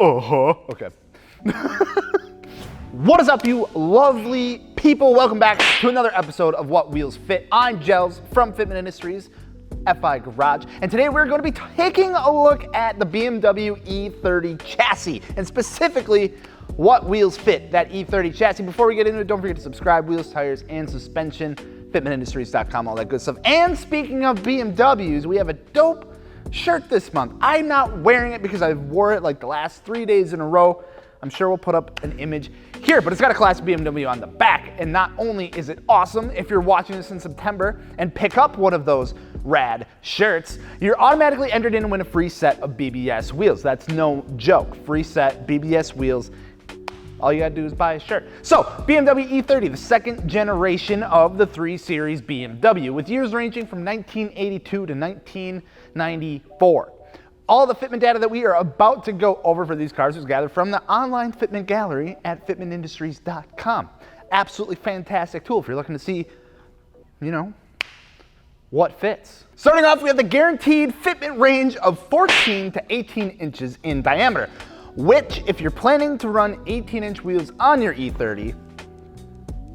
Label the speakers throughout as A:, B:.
A: Okay. What is up, you lovely people? Welcome back to another episode of What Wheels Fit. I'm Gels from Fitment Industries, FI Garage, and today we're going to be taking a look at the BMW E30 chassis, and specifically what wheels fit that E30 chassis. Before we get into it, don't forget to subscribe, wheels, tires, and suspension, fitmentindustries.com, all that good stuff. And speaking of BMWs, we have a dope shirt this month. I'm not wearing it because I wore it like the last 3 days in a row. I'm sure we'll put up an image here, but it's got a classic BMW on the back. And not only is it awesome, if you're watching this in September and pick up one of those rad shirts, you're automatically entered in to win a free set of BBS wheels. That's no joke. Free set, BBS wheels. All you gotta do is buy a shirt. So, BMW E30, the second generation of the 3 Series BMW, with years ranging from 1982 to 1994. All the fitment data that we are about to go over for these cars was gathered from the online fitment gallery at fitmentindustries.com. Absolutely fantastic tool if you're looking to see, what fits. Starting off, we have the guaranteed fitment range of 14 to 18 inches in diameter, which, if you're planning to run 18-inch wheels on your E30,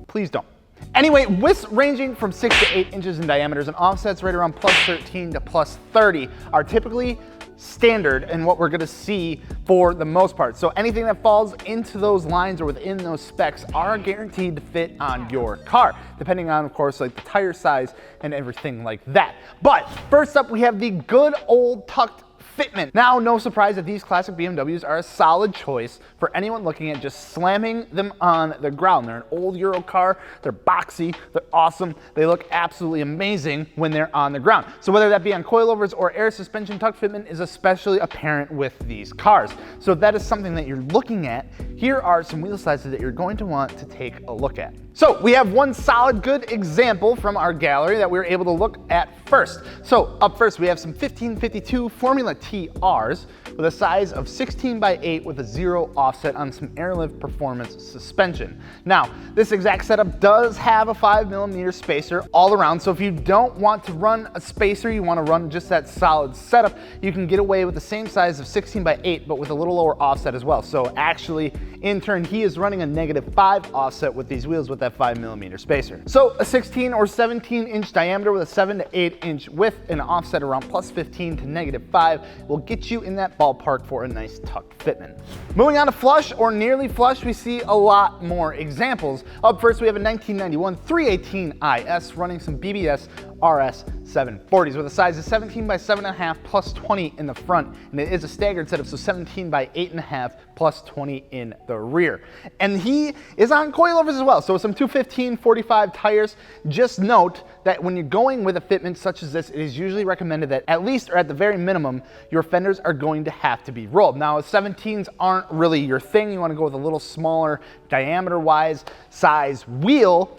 A: please don't. Anyway, widths ranging from 6 to 8 inches in diameters and offsets right around plus 13 to plus 30 are typically standard and what we're gonna see for the most part. So anything that falls into those lines or within those specs are guaranteed to fit on your car, depending on, of course, like the tire size and everything like that. But first up, we have the good old tucked fitment. Now, no surprise that these classic BMWs are a solid choice for anyone looking at just slamming them on the ground. They're an old Euro car, they're boxy, they're awesome, they look absolutely amazing when they're on the ground. So whether that be on coilovers or air suspension, tuck fitment is especially apparent with these cars. So if that is something that you're looking at, here are some wheel sizes that you're going to want to take a look at. So we have one solid good example from our gallery that we were able to look at first. So up first, we have some 1552 Formula TRs with a size of 16 by 8 with a 0 offset on some Airlift Performance suspension. Now, this exact setup does have a 5mm spacer all around, so if you don't want to run a spacer, you want to run just that solid setup, you can get away with the same size of 16 by 8, but with a little lower offset as well. So actually, in turn, he is running a -5 offset with these wheels with that 5mm spacer. So a 16 or 17-inch diameter with a 7 to 8-inch width and an offset around plus 15 to -5 will get you in that ballpark for a nice tucked fitment. Moving on to flush or nearly flush, we see a lot more examples. Up first, we have a 1991 318 IS running some BBS RS 740s with a size of 17 by 7.5 plus 20 in the front, and it is a staggered setup, so 17 by 8.5 plus 20 in the rear. And he is on coilovers as well, so some 215/45 tires. Just note that when you're going with a fitment such as this, it is usually recommended that at least, or at the very minimum, your fenders are going to have to be rolled. Now, 17s aren't really your thing. You want to go with a little smaller diameter-wise size wheel.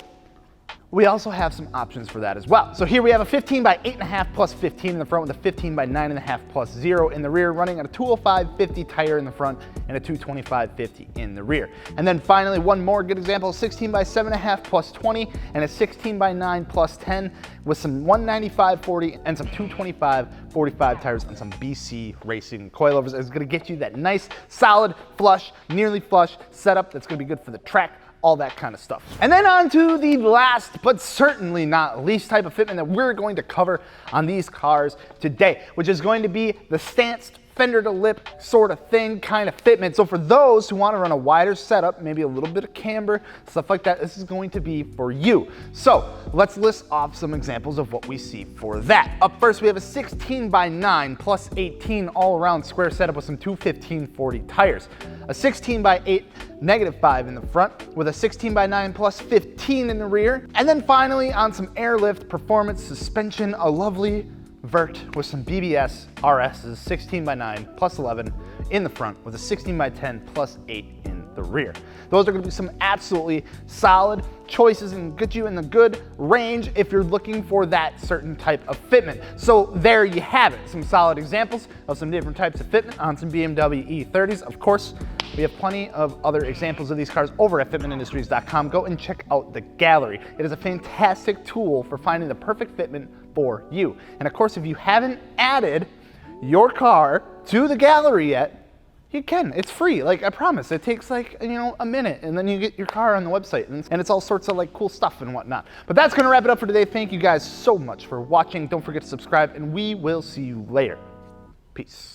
A: We also have some options for that as well. So here we have a 15 by 8.5 plus 15 in the front with a 15 by 9.5 plus 0 in the rear, running at a 205/50 tire in the front and a 225/50 in the rear. And then finally, one more good example, 16 by 7.5 plus 20 and a 16 by 9 plus 10 with some 195/40 and some 225/45 tires and some BC Racing coilovers. It's gonna get you that nice, solid, flush, nearly flush setup that's gonna be good for the track, all that kind of stuff. And then on to the last, but certainly not least type of fitment that we're going to cover on these cars today, which is going to be the stanced fender to lip sort of thing kind of fitment. So for those who want to run a wider setup, maybe a little bit of camber, stuff like that, this is going to be for you. So let's list off some examples of what we see for that. Up first, we have a 16 by 9 plus 18 all around square setup with some 215/40 tires. A 16 by 8 -5 in the front with a 16 by 9 plus 15 in the rear. And then finally on some Airlift Performance suspension, a lovely vert with some BBS RS's 16 by 9 plus 11 in the front with a 16 by 10 plus 8 in the rear. Those are going to be some absolutely solid choices and get you in the good range if you're looking for that certain type of fitment. So there you have it, some solid examples of some different types of fitment on some BMW E30s. Of course, we have plenty of other examples of these cars over at fitmentindustries.com. Go and check out the gallery. It is a fantastic tool for finding the perfect fitment for you. And of course, if you haven't added your car to the gallery yet, You can, it's free, like I promise. It takes like, you know, a minute and then you get your car on the website and it's all sorts of like cool stuff and whatnot. But that's gonna wrap it up for today. Thank you guys so much for watching. Don't forget to subscribe and we will see you later. Peace.